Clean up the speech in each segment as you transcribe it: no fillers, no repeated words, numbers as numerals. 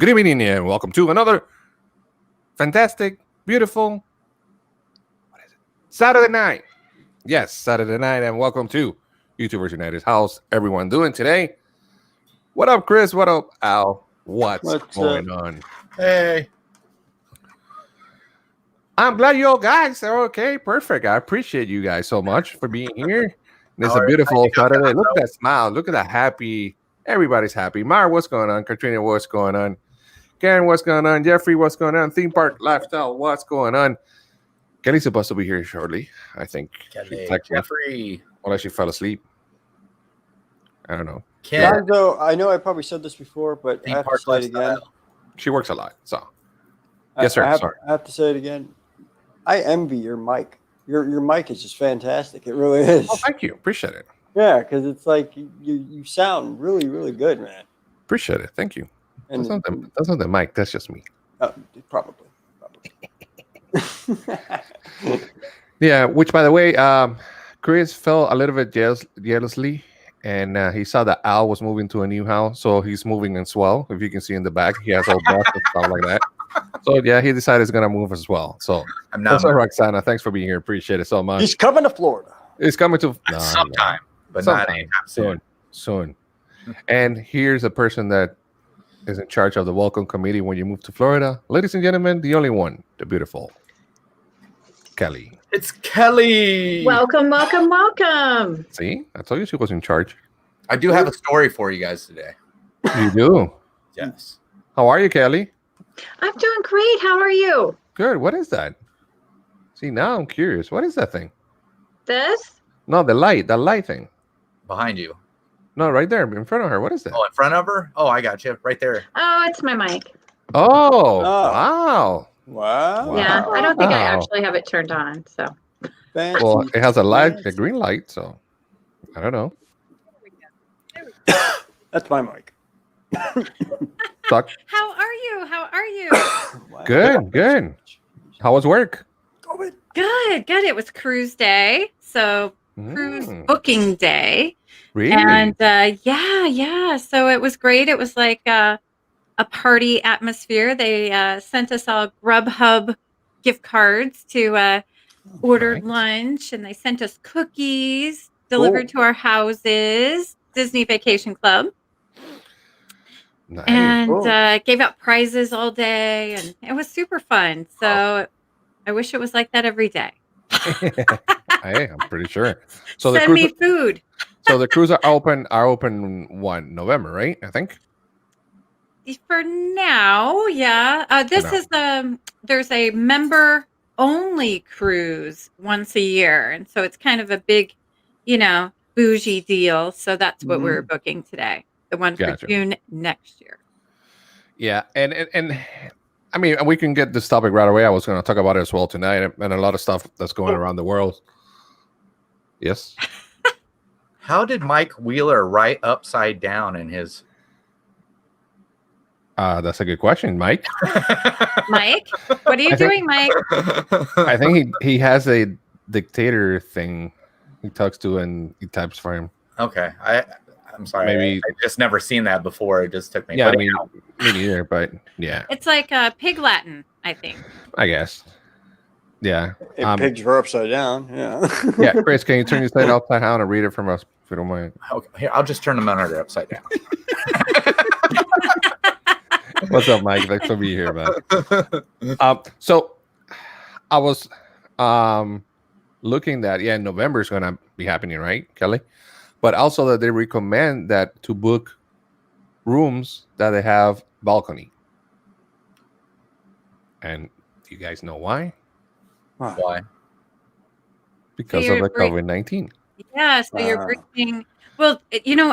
good evening, and welcome to another fantastic, beautiful, what is it? Saturday night. Yes, Saturday night, and welcome to YouTubers United's house. Everyone doing today? What up, Chris? What up, Al? What's going on? Hey. I'm glad you all guys are okay. Perfect. I appreciate you guys so much for being here. It's a beautiful Saturday. Look at that smile. Look at that happy. Everybody's happy. Mara, what's going on? Katrina, what's going on? Karen, what's going on? Jeffrey, what's going on? Theme Park Lifestyle, what's going on? Kelly's supposed to be here shortly, I think. Jeffrey. Unless she fell asleep. I don't know. Guys, though, I know I probably said this before, but I have to say it again. She works a lot, so. Yes, sir. I have to say it again. I envy your mic. Your mic is just fantastic. It really is. Oh, thank you. Appreciate it. Yeah, because it's like you sound really, really good, man. Appreciate it. Thank you. And that's not the mic. That's just me. Probably. Yeah, which, by the way, Chris felt a little bit jealously, and he saw that Al was moving to a new house, so he's moving as well. If you can see in the back, he has old bus and stuff like that. So, yeah, he decided he's going to move as well. So, I'm not. Roxana, thanks for being here. Appreciate it so much. He's coming to Florida. He's coming to sometime, but not anytime soon. And here's a person that is in charge of the welcome committee when you move to Florida. Ladies and gentlemen, the only one, the beautiful Kelly. It's Kelly. Welcome, welcome, welcome. See, I told you she was in charge. I do have a story for you guys today. You do? Yes. How are you, Kelly? I'm doing great. How are you? Good. What is that? See, now I'm curious. What is that thing? This? No, the light thing. Behind you. No, right there in front of her. What is that? Oh, in front of her? Oh, I got you. Right there. Oh, it's my mic. Oh. Wow. Yeah, I don't think I actually have it turned on. So. Well, it has a green light, so I don't know. That's my mic. Talk. How are you? How are you? Good. How was work? Good. It was cruise day. So cruise booking day. Really? And yeah. So it was great. It was like a party atmosphere. They sent us all Grubhub gift cards to order lunch, and they sent us cookies delivered to our houses. Disney Vacation Club. Nice. And gave out prizes all day, and it was super fun. So I wish it was like that every day. Hey, I'm pretty sure. So Send me food. So the cruises are open November, right? I think. For now, yeah. This is there's a member only cruise once a year, and so it's kind of a big, bougie deal. So that's what we're booking today. The one for June next year. Yeah, and I mean, we can get this topic right away. I was going to talk about it as well tonight, and a lot of stuff that's going around the world. Yes. How did Mike Wheeler write upside down in his? That's a good question, Mike. Mike, what are you doing, Mike? I think he has a dictator thing he talks to and he types for him. Okay, I'm sorry. Maybe I just never seen that before. It just took me. Yeah, me neither. But yeah, it's like Pig Latin, I think. I guess. Yeah. If pigs were upside down, yeah. Yeah, Chris, can you turn your slide upside down and read it from us, if you don't mind? Okay, here, I'll just turn them under upside down. What's up, Mike? Thanks for being here, man. So I was looking that November is gonna be happening, right, Kelly? But also that they recommend that to book rooms that they have balcony. And do you guys know why? Why? Because of the COVID-19. Yeah, so you're bringing. Well,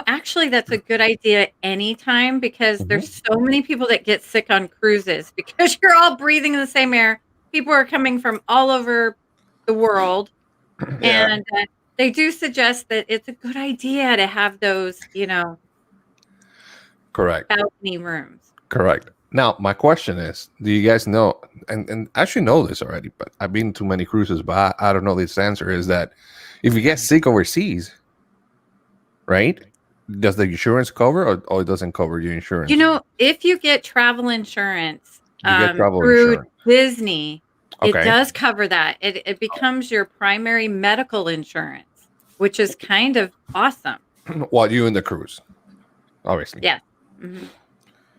actually, that's a good idea anytime because there's so many people that get sick on cruises because you're all breathing in the same air. People are coming from all over the world. And they do suggest that it's a good idea to have those, correct, balcony rooms. Correct. Now, my question is, do you guys know, and I actually know this already, but I've been to many cruises, but I don't know this answer, is that if you get sick overseas, right? does the insurance cover, or it doesn't cover your insurance? If you get travel insurance You get travel through insurance. Disney, it Okay. does cover that. It becomes your primary medical insurance, which is kind of awesome. While you in the cruise, obviously. Yeah. Mm-hmm.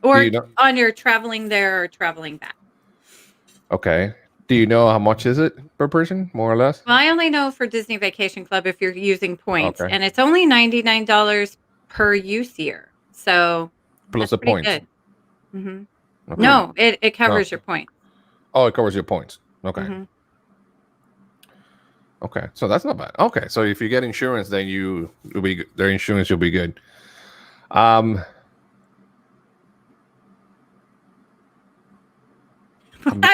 Or you know- on your traveling there or traveling back. Okay. Do you know how much is it per person, more or less? Well, I only know for Disney Vacation Club if you're using points, Okay. and it's only $99 per use year. So Plus that's the pretty points. good. Mm-hmm. Okay. No, it covers your points. Oh, it covers your points. Okay. Mm-hmm. Okay. So that's not bad. Okay. So if you get insurance, then you'll be good. Their insurance will be good. I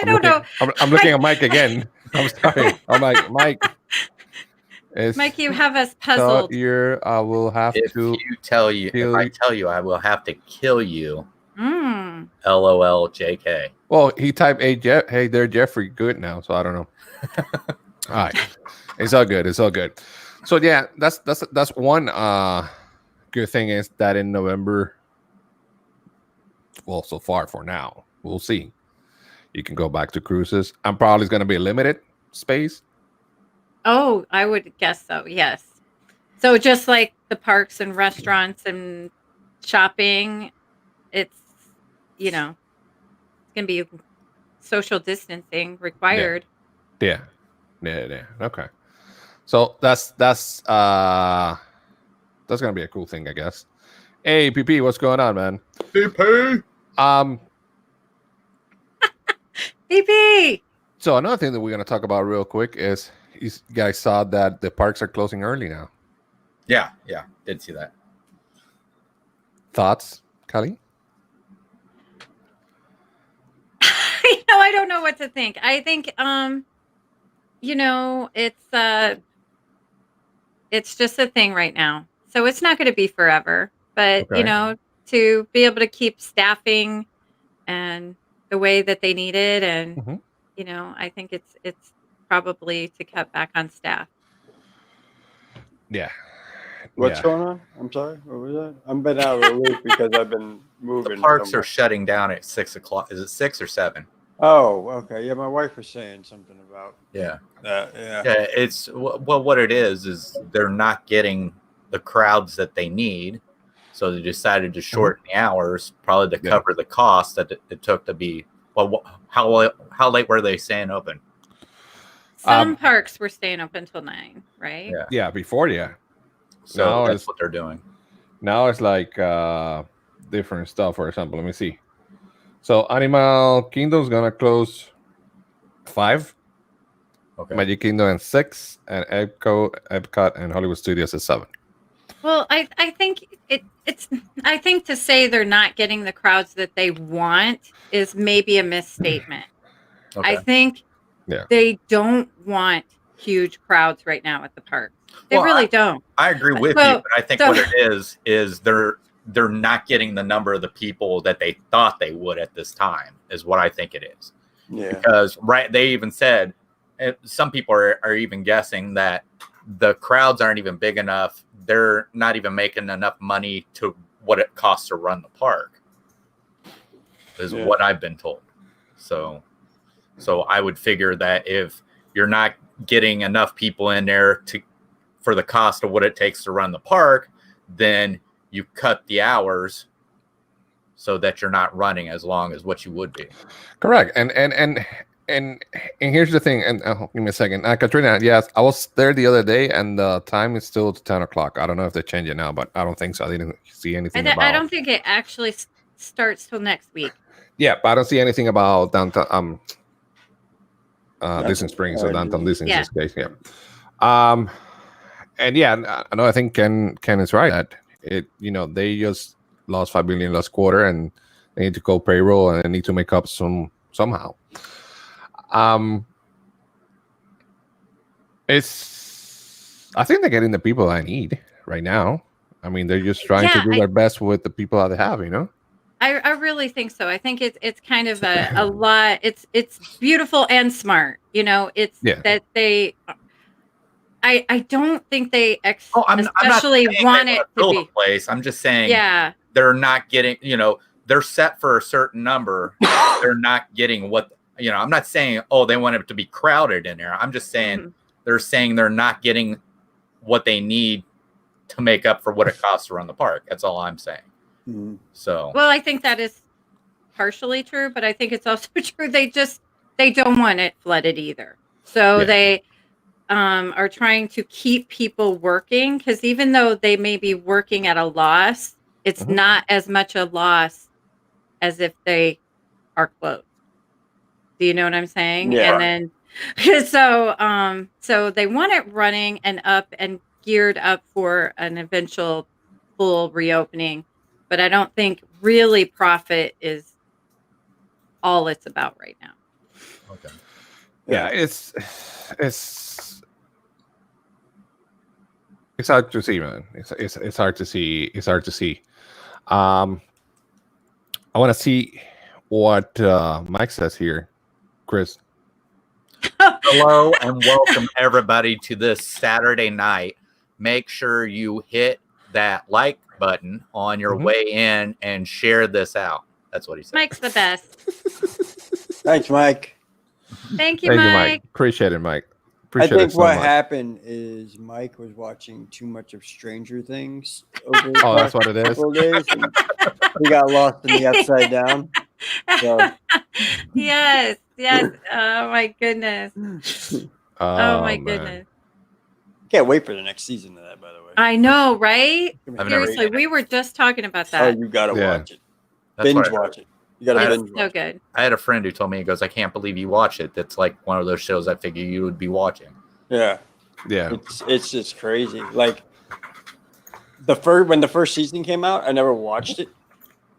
don't know. I'm looking at Mike again. I'm sorry. I'm like, Mike. Mike, you have us puzzled. Here, I will have If to. I tell you, I will have to kill you. Mm. LOL, JK. Well, he typed, hey there, Jeffrey. Good now, so I don't know. All right, it's all good. It's all good. So yeah, that's one good thing is that in November. Well, so far for now, we'll see. You can go back to cruises. I'm probably going to be limited space. Oh, I would guess so. Yes. So just like the parks and restaurants and shopping, it's going to be social distancing required. Yeah. Okay. So that's going to be a cool thing, I guess. Hey, PP, what's going on, man? PP. PP. So another thing that we're going to talk about real quick is you guys saw that the parks are closing early now. Yeah, did see that. Thoughts, Kali? I don't know what to think. I think it's just a thing right now. So it's not going to be forever, but Okay. to be able to keep staffing and the way that they need it, and I think it's probably to cut back on staff. Yeah. What's going on? I'm sorry. What was that? I've been out of the loop because I've been moving. The parks are shutting down at 6 o'clock. Is it 6 or 7? Oh, okay. Yeah, my wife was saying something about Yeah. that. Yeah, it's what it is they're not getting the crowds that they need, so they decided to shorten the hours, probably to cover the cost that it took to be. Well, how late were they staying open? Some parks were staying open until 9, right? Yeah, before, yeah. So now that's what they're doing. Now it's like different stuff. For example, let me see. So Animal Kingdom's gonna close 5. Okay. Magic Kingdom at 6, and Epcot and Hollywood Studios at 7. Well, I think it's I think to say they're not getting the crowds that they want is maybe a misstatement. Okay. I think they don't want huge crowds right now at the park. They really don't. I agree with you, but I think what it is they're not getting the number of the people that they thought they would at this time, is what I think it is. Yeah. Because they even said, some people are even guessing that the crowds aren't even big enough. They're not even making enough money to what it costs to run the park, is what I've been told. So I would figure that if you're not getting enough people in there for the cost of what it takes to run the park, then you cut the hours so that you're not running as long as what you would be. Correct. And here's the thing. And give me a second. Katrina, yes, I was there the other day, and the time is still 10 o'clock. I don't know if they changed it now, but I don't think so. I didn't see anything about. I don't think it actually starts till next week. Yeah, but I don't see anything about downtown Disney Springs or downtown Disney in this case. Yeah. And yeah, I know. I think Ken is right that they just lost $5 billion last quarter, and they need to go payroll, and they need to make up somehow. I think they're getting the people I need right now. I mean, they're just trying to do their best with the people that they have. I really think so. I think it's kind of a lot. It's beautiful and smart. It's that they. I don't think they I'm not especially saying want they it to build be. a place. I'm just saying Yeah. they're not getting, they're set for a certain number. They're not getting what, I'm not saying, they want it to be crowded in there. I'm just saying they're saying they're not getting what they need to make up for what it costs to run the park. That's all I'm saying. So, well, I think that is partially true, but I think it's also true. They don't want it flooded either. So they are trying to keep people working, because even though they may be working at a loss, it's not as much a loss as if they are closed. Do you know what I'm saying? Yeah. And then so they want it running and up and geared up for an eventual full reopening, but I don't think really profit is all it's about right now. okay. Yeah, it's hard to see, man. It's hard to see. It's hard to see. I want to see what Mike says here, Chris. Hello and welcome everybody to this Saturday night. Make sure you hit that like button on your way in and share this out. That's what he said. Mike's the best. Thanks, Mike. Thank you, Mike. Appreciate it, Mike. I think what happened is Mike was watching too much of Stranger Things over the Oh, that's what it is. couple of days, and he got lost in the Upside Down. So. Yes. Oh my goodness. Oh my goodness. Can't wait for the next season of that, by the way. I know, right? I've never Seriously, seen it. we were just talking about Oh, that. you gotta watch it. That's Binge what I heard. watch it. You gotta It's binge so watch it. good. I had a friend who told me, he goes, I can't believe you watch it. That's like one of those shows I figure you would be watching. Yeah. Yeah. It's just crazy. Like when the first season came out, I never watched it.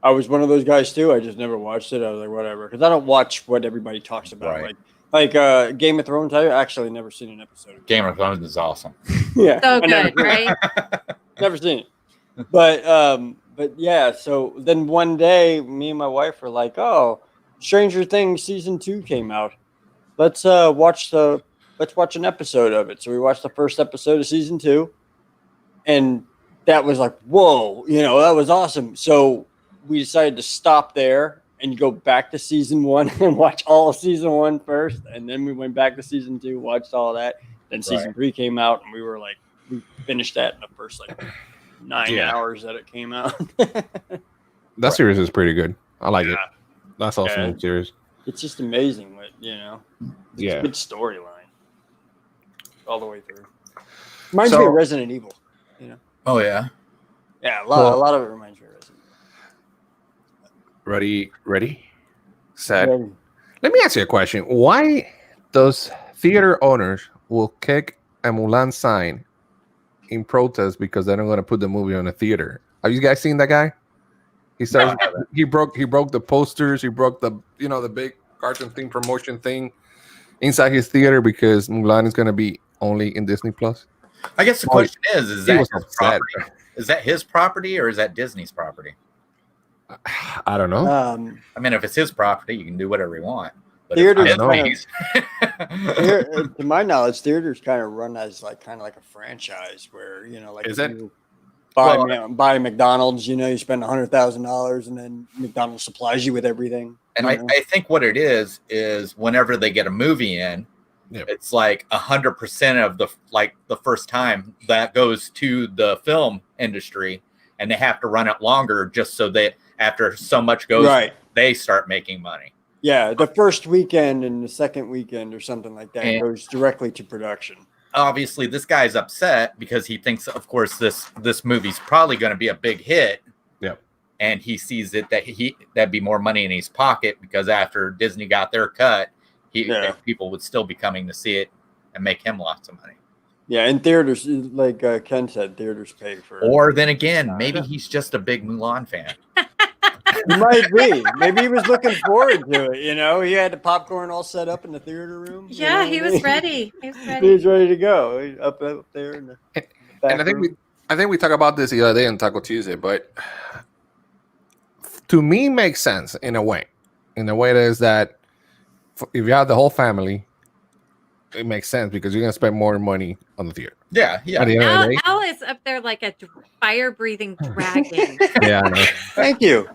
I was one of those guys too. I just never watched it. I was like, whatever, because I don't watch what everybody talks about. Right. Like Game of Thrones. I actually never seen an episode of Game of Thrones is awesome. Yeah, So I never good, right? Never seen it. But yeah. So then one day, me and my wife were like, "Oh, Stranger Things season 2 came out. Let's watch an episode of it." So we watched the first episode of season 2, and that was like, whoa, that was awesome. So we decided to stop there and go back to season 1 and watch all of season 1 first, and then we went back to season 2, watched all that. Then season 3 came out, and we were like, we finished that in the first 9 hours that it came out. That series is pretty good. I like it. Yeah. That's awesome series. It's just amazing what It's a good storyline all the way through. Reminds me of Resident Evil. Oh, yeah. Yeah, a lot of it reminds me of Resident Evil. Ready? Set. Let me ask you a question. Why does theater owners will kick a Mulan sign in protest because they're not going to put the movie on a theater? Have you guys seen that guy? He broke the posters. He broke the the big cartoon thing, promotion thing inside his theater because Mulan is going to be only in Disney Plus. I guess the question is that his upset. property? Is that his property or is that Disney's property? I don't know. I mean, if it's his property, you can do whatever you want. But Theaters, to to my knowledge, theaters kind of run as like a franchise where Is it? you buy McDonald's, you spend $100,000 and then McDonald's supplies you with everything. And I think what it is whenever they get a movie in, it's like 100% of the first time that goes to the film industry, and they have to run it longer just so that after so much goes, they start making money. Yeah, the first weekend and the second weekend or something like that goes directly to production. Obviously, this guy's upset because he thinks, of course, this movie's probably going to be a big hit. Yep. And he sees it that'd be more money in his pocket because after Disney got their cut, people would still be coming to see it and make him lots of money. Yeah, and theaters, like Ken said, theaters pay for. Or then again, maybe he's just a big Mulan fan. He might be. Maybe he was looking forward to it. He had the popcorn all set up in the theater room. Yeah, he was ready. He was ready to go up there in the back and I think we talked about this the other day on Taco Tuesday, but to me makes sense in a way. In a way that is that if you have the whole family it makes sense because you're gonna spend more money on the theater. Yeah, At the end of the Al, day, Al is up there like a fire-breathing dragon. yeah, I know. Thank you.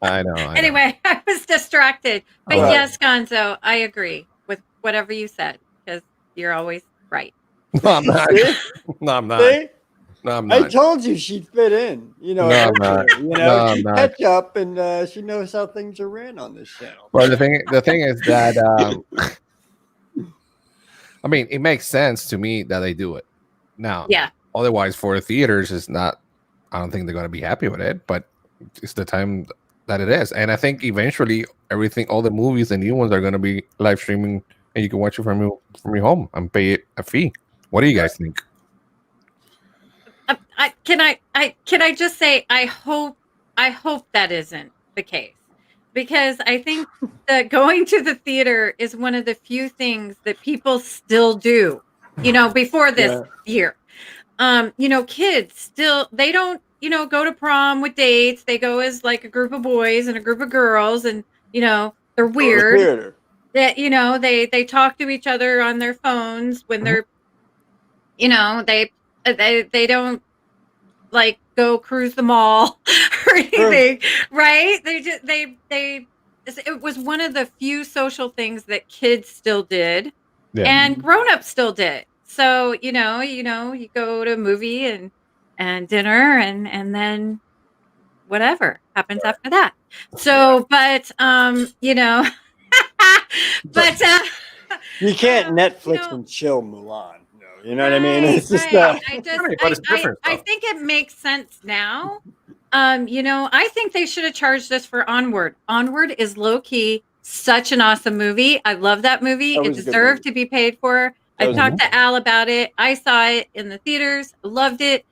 I know. Anyway, I was distracted. But Right. yes, Gonzo, I agree with whatever you said because you're always right. No, I'm not. See? No, I'm not. See? No, I'm I not. told you she'd fit in. You know, No, I'm not. you know, No, I'm she'd not. catch up, and she knows how things are ran on this channel. But the thing is that I mean, it makes sense to me that they do it now. Yeah. Otherwise, for the theaters, it's not. I don't think they're going to be happy with it. But it's the time that it is, and I think eventually all the movies, the new ones, are going to be live streaming, and you can watch it from your home and pay a fee. What do you guys think? Can I just say I hope that isn't the case, because I think that going to the theater is one of the few things that people still do. You know, before this year, you know, kids still, they don't, you know, go to prom with dates. They go as like a group of boys and a group of girls, and you know, they're weird. That, you know, they talk to each other on their phones when they're, you know, they don't like go cruise the mall or anything, right? It was one of the few social things that kids still did, and grown-ups still did. So, you know, you go to a movie and dinner and then whatever happens after that. So, but you know, but you can't Netflix you know, and chill Mulan. You know what I mean? It's just but it's different. I think it makes sense now. You know, I think they should have charged us for Onward. Onward is low key such an awesome movie. I love that movie. It deserved to be paid for. I talked to Al about it. I saw it in the theaters. Loved it.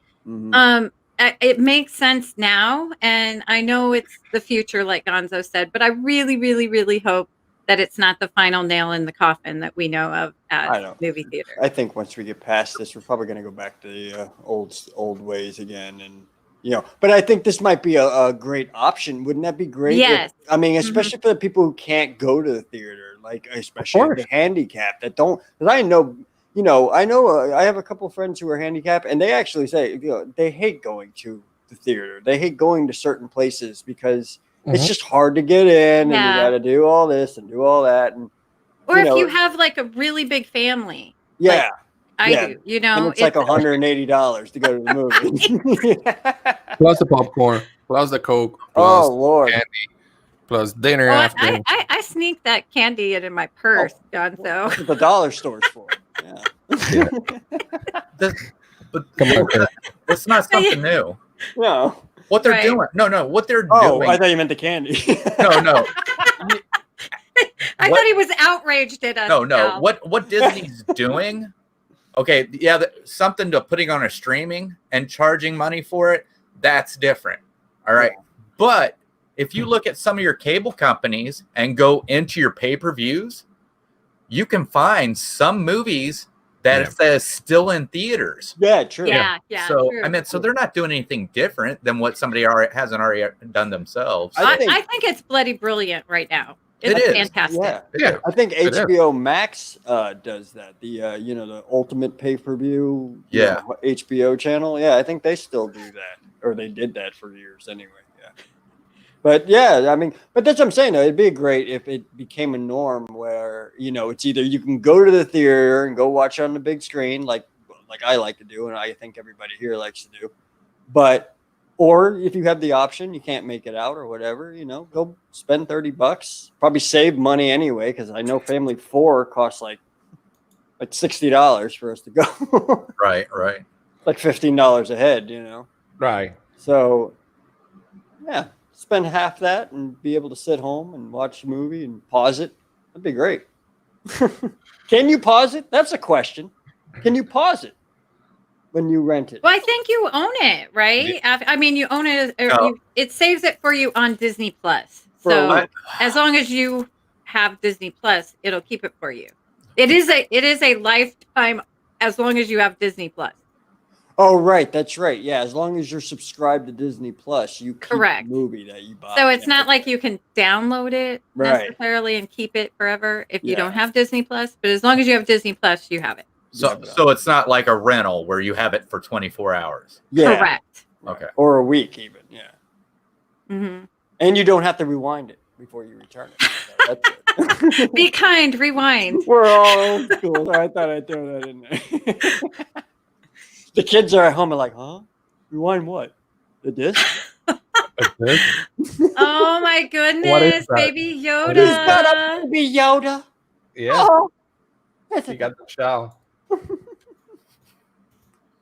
It makes sense now, and I know it's the future, like Gonzo said. But I really, really, really hope that it's not the final nail in the coffin that we know of as movie theater. I think once we get past this, we're probably going to go back to the old ways again, and you know. But I think this might be a great option. Wouldn't that be great? Yes. I mean, especially for the people who can't go to the theater, like especially the handicapped that don't. Because I know, you know, I have a couple of friends who are handicapped, and they actually say, you know, they hate going to the theater. They hate going to certain places because it's just hard to get in, and you got to do all this and do all that, and or if you have like a really big family, like I do, you know, and it's like $180 to go to the movie, plus the popcorn, plus the Coke, plus candy, plus dinner after. I sneak that candy in my purse, John. So the dollar store's for. Yeah. But come on, it's not something new. No. What they're doing? No. What they're doing? Oh, I thought you meant the candy. No. I thought he was outraged at us. No. Al. What Disney's doing? Okay, yeah, something to putting on a streaming and charging money for it. That's different. All right, but if you look at some of your cable companies and go into your pay-per-views, you can find some movies that it says still in theaters. Yeah, true. Yeah. So true. I mean, so they're not doing anything different than what somebody hasn't already done themselves. I think it's bloody brilliant right now. It's fantastic. Yeah. I think HBO Max does that. The you know, the ultimate pay-per-view HBO channel. Yeah, I think they still do that, or they did that for years anyway. Yeah. But yeah, I mean, but that's what I'm saying though. It'd be great if it became a norm where, you know, it's either you can go to the theater and go watch on the big screen like I like to do, and I think everybody here likes to do. But or if you have the option, you can't make it out or whatever, you know, go spend $30. Probably save money anyway, because I know Family 4 costs like $60 for us to go. Right. Like $15 a head, you know. Right. So yeah, spend half that and be able to sit home and watch a movie and pause it. That'd be great. Can you pause it? That's a question. Can you pause it when you rent it? Well, I think you own it, right? I mean, you own it. It saves it for you on Disney Plus. So as long as you have Disney Plus, it'll keep it for you. It is a lifetime as long as you have Disney Plus. Oh, right. That's right. Yeah, as long as you're subscribed to Disney Plus, you keep Correct. the movie that you buy. So it's not like you can download it Right. necessarily and keep it forever if you Yeah. don't have Disney Plus. But as long as you have Disney Plus, you have it. So it's not like a rental where you have it for 24 hours. Yeah. Correct. Okay. Or a week even. Yeah. Mm-hmm. And you don't have to rewind it before you return it. So that's it. Be kind. Rewind. We're all old school. So I thought I'd throw that in there. The kids are at home and like, huh? Rewind what? The disc? Oh my goodness, baby Yoda. Is that a baby Yoda? Yeah. Oh, You got the shell.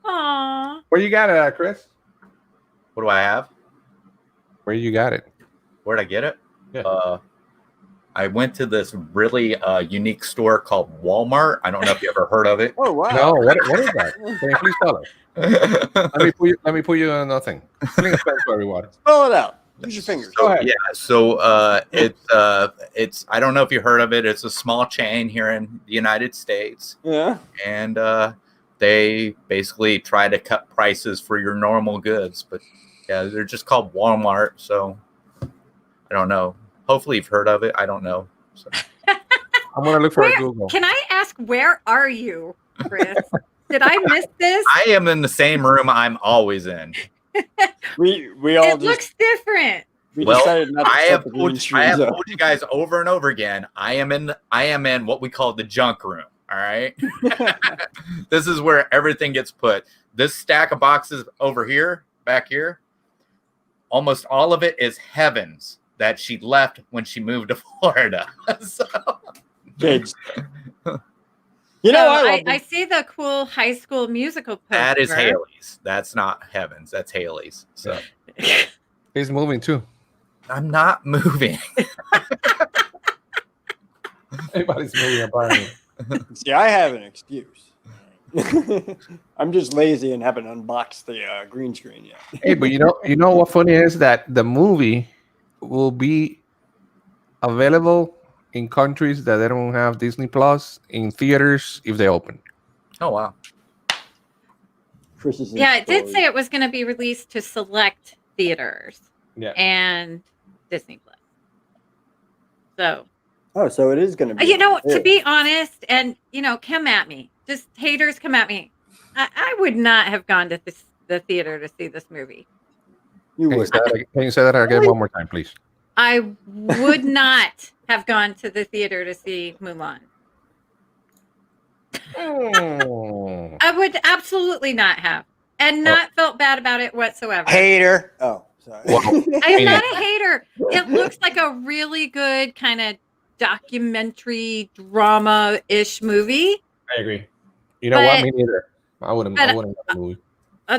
Aw. Where you got it, Chris? What do I have? Where you got it? Where'd I get it? Yeah. I went to this really unique store called Walmart. I don't know if you ever heard of it. Oh wow. No, what is that? Can you please tell us? Let me put you on nothing. Please explain to everyone. Spell it out. Use your fingers. Go ahead. Yeah, so it's I don't know if you heard of it. It's a small chain here in the United States, Yeah. and they basically try to cut prices for your normal goods. But yeah, they're just called Walmart. So I don't know. Hopefully you've heard of it. I don't know. So. I'm gonna look for a Google. Can I ask, where are you, Chris? Did I miss this? I am in the same room I'm always in. We all It just looks different. we Well, decided not to I set have the told, green I have screens up. told you guys over and over again. I am in what we call the junk room. All right. This is where everything gets put. This stack of boxes over here, back here, almost all of it is Heavens that she left when she moved to Florida. So, Kids. You know, I see the cool High School Musical poster. that is Haley's. That's not Heavens. That's Haley's. So He's moving too. I'm not moving. Everybody's moving apparently. See, I have an excuse. I'm just lazy and haven't unboxed the green screen yet. Hey, but you know what funny is that the movie will be available in countries that they don't have Disney Plus in theaters if they open. Oh wow. Chris is Yeah, it did say it was going to be released to select theaters Yeah. and Disney Plus. So, Oh, so it is going to be. to be honest, and come at me, just haters come at me. I would not have gone to the theater to see this movie. You Can you would. say that again one more time, please? I would not have gone to the theater to see Mulan. Oh. I would absolutely not have, and not felt bad about it whatsoever. Hater. Oh, sorry. Well, I'm not a hater. It looks like a really good kind of documentary drama-ish movie. I agree. You know what? Me neither. I wouldn't go the movie.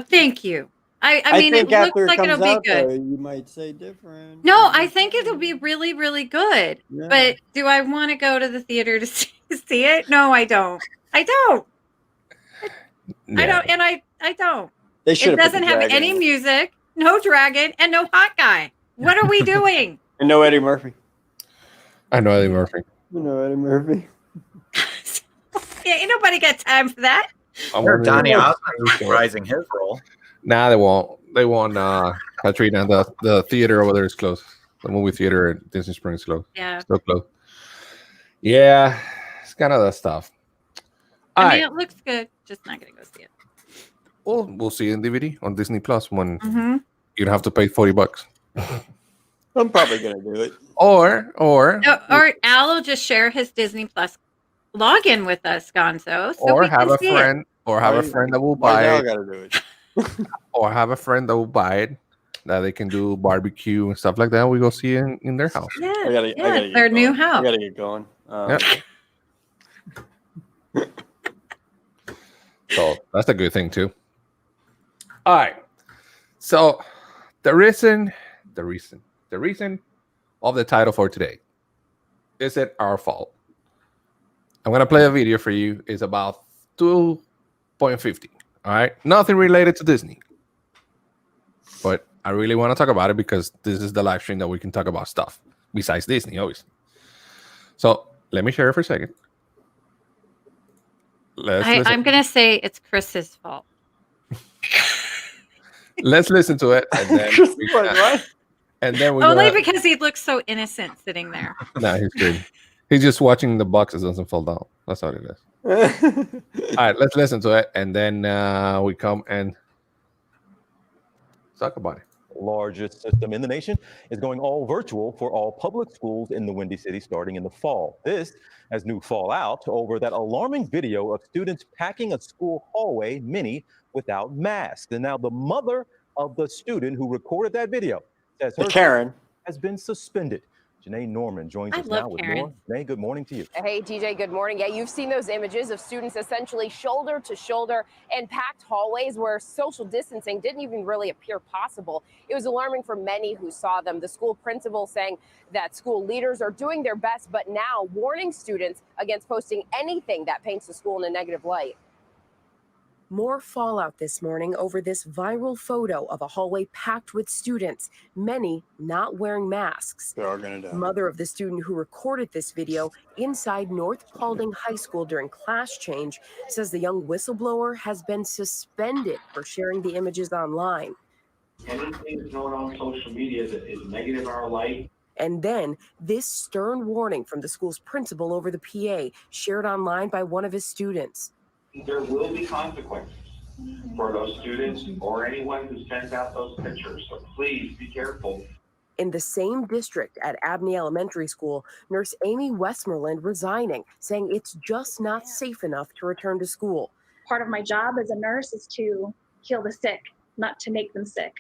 Thank you. I mean, think it looks after like comes it'll be out, good. though, you might say different. No, I think it'll be really, really good. Yeah. But do I want to go to the theater to see it? No, I don't. I don't. I don't. And I don't. They should. It doesn't have any music, no dragon, and no hot guy. What are we doing? And no Eddie Murphy. I know Eddie Murphy. No Eddie Murphy. Yeah, ain't nobody got time for that. Or Donny Osmond reprising his role. Nah, they won't. They won't. Katrina, the theater over there is closed. The movie theater at Disney Springs is closed. Yeah. Still closed. Yeah, it's kind of that stuff. I mean, it looks good. Just not gonna go see it. Well, we'll see it in DVD on Disney Plus when Mm-hmm. you don't have to pay $40. I'm probably gonna do it. Or Al will just share his Disney Plus login with us, Gonzo. So or we have can a see friend, it. or have a friend that will buy I it, gotta do it. or have a friend that will buy it, that they can do barbecue and stuff like that. We go see it in their house. Yeah, I gotta their get new going. I house. gotta get going. Yep. So that's a good thing too. All right. So the reason of the title for today, is it our fault? I'm gonna play a video for you. It's about 2.50. All right, nothing related to Disney, but I really want to talk about it because this is the live stream that we can talk about stuff besides Disney, always. So let me share it for a second. I'm gonna say it's Chris's fault. Let's listen to it, and then What? we're Only gonna... because he looks so innocent sitting there. No, he's good. He's just watching the boxes doesn't fall down. That's all it is. All right, let's listen to it, and then we come and talk about it. Largest system in the nation is going all virtual for all public schools in the Windy City starting in the fall. This as new fallout over that alarming video of students packing a school hallway, many without masks. And now the mother of the student who recorded that video says her Karen has been suspended. Janae Norman joins us now with more. Janae, good morning to you. Hey, DJ, good morning. Yeah, you've seen those images of students essentially shoulder to shoulder in packed hallways where social distancing didn't even really appear possible. It was alarming for many who saw them. The school principal saying that school leaders are doing their best, but now warning students against posting anything that paints the school in a negative light. More fallout this morning over this viral photo of a hallway packed with students, many not wearing masks. They are gonna die. Mother of the student who recorded this video inside North Paulding High School during class change says the young whistleblower has been suspended for sharing the images online. Anything that's going on social media that is negative or light. And then this stern warning from the school's principal over the PA shared online by one of his students. There will be consequences for those students or anyone who sends out those pictures. So please be careful. In the same district at Abney Elementary School, nurse Amy Westmoreland resigning, saying it's just not safe enough to return to school. Part of my job as a nurse is to heal the sick, not to make them sick.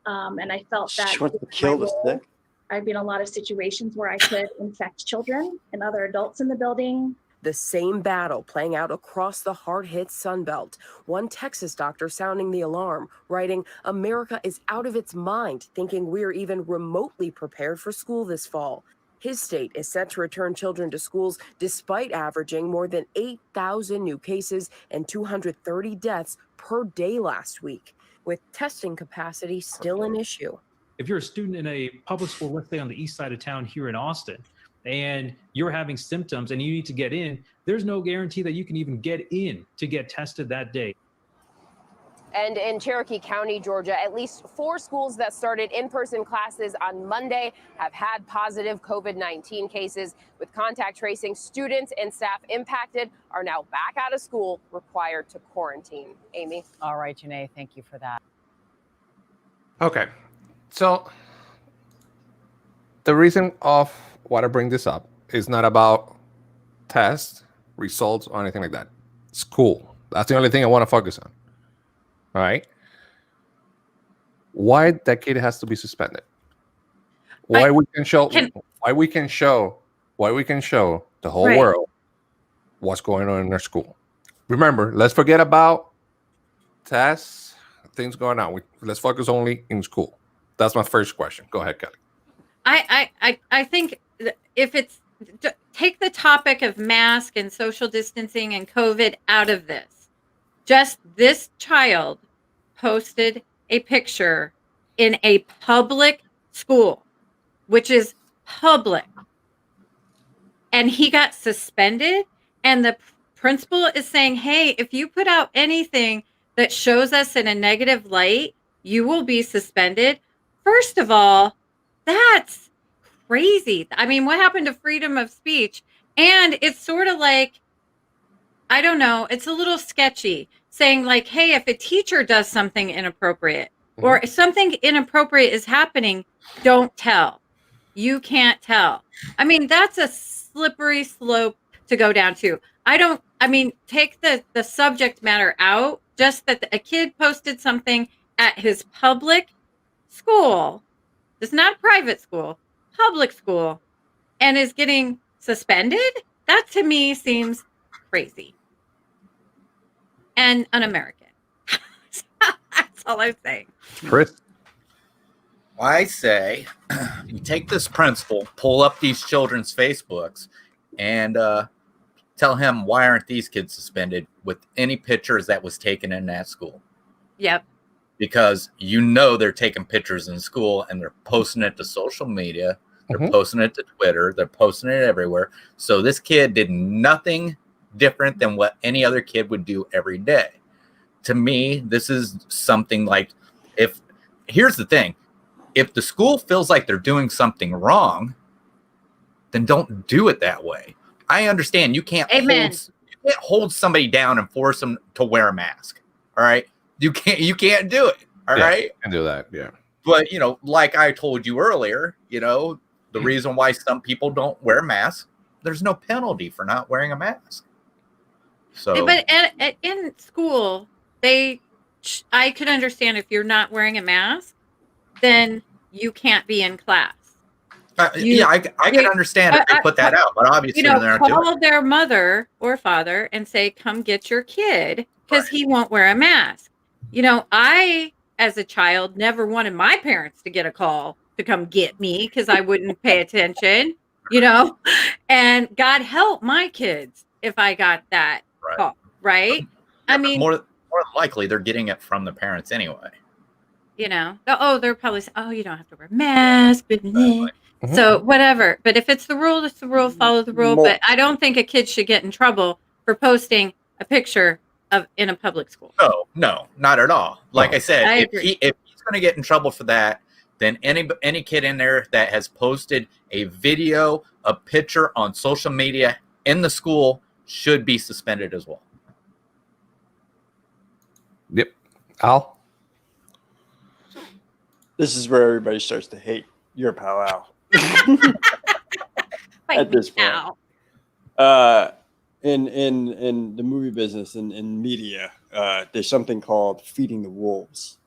And I felt that She wants to kill the sick. I've been in a lot of situations where I could infect children and other adults in the building. The same battle playing out across the hard-hit Sun Belt. One Texas doctor sounding the alarm, writing, America is out of its mind, thinking we're even remotely prepared for school this fall. His state is set to return children to schools despite averaging more than 8,000 new cases and 230 deaths per day last week, with testing capacity still an issue. If you're a student in a public school, let's say on the east side of town here in Austin, and you're having symptoms and you need to get in, there's no guarantee that you can even get in to get tested that day. And in Cherokee County, Georgia, at least 4 schools that started in-person classes on Monday have had positive COVID-19 cases. With contact tracing, students and staff impacted are now back out of school, required to quarantine. Amy? All right, Janae, thank you for that. Okay, so the reason of why I bring this up is not about tests, results, or anything like that. School. That's the only thing I want to focus on. All right. Why that kid has to be suspended? Why we can show the whole world what's going on in their school. Remember, let's forget about tests, things going on. Let's focus only in school. That's my first question. Go ahead, Kelly. I think if it's take the topic of mask and social distancing and COVID out of this. Just this child posted a picture in a public school, which is public, and he got suspended. And the principal is saying, hey, if you put out anything that shows us in a negative light, you will be suspended. First of all, that's crazy. I mean, what happened to freedom of speech? And it's sort of like, I don't know, it's a little sketchy saying like, hey, if a teacher does something inappropriate or if something inappropriate is happening, don't tell. You can't tell. I mean, that's a slippery slope to go down to. Take the subject matter out, just that a kid posted something at his public school. It's not a private school, public school, and is getting suspended. That to me seems crazy and un-American. That's all I'm saying. Chris? I say you take this principal, pull up these children's Facebooks, and tell him, why aren't these kids suspended with any pictures that was taken in that school? Yep. Because they're taking pictures in school and they're posting it to social media. They're posting it to Twitter. They're posting it everywhere. So this kid did nothing different than what any other kid would do every day. To me, this is something like Here's the thing, if the school feels like they're doing something wrong, then don't do it that way. I understand you can't hold somebody down and force them to wear a mask. All right, you can't do it. All right, can do that. Yeah, but like I told you earlier, the reason why some people don't wear masks, there's no penalty for not wearing a mask. So, but in school, I could understand if you're not wearing a mask, then you can't be in class. I can understand if they put that out, but obviously they're not doing it. Call their mother or father and say, "Come get your kid," because he won't wear a mask. I, as a child, never wanted my parents to get a call to come get me because I wouldn't pay attention. And God help my kids if I got that call. Right? I mean, more than likely they're getting it from the parents anyway. They're probably saying, "Oh, you don't have to wear a mask." Exactly. So whatever. But if it's the rule, it's the rule. Follow the rule. But I don't think a kid should get in trouble for posting a picture in a public school. No, not at all. Like I said, if he's going to get in trouble for that, then any kid in there that has posted a video, a picture on social media in the school should be suspended as well. Yep. Al? This is where everybody starts to hate your pal Al. At this point. In the movie business and in media, there's something called feeding the wolves.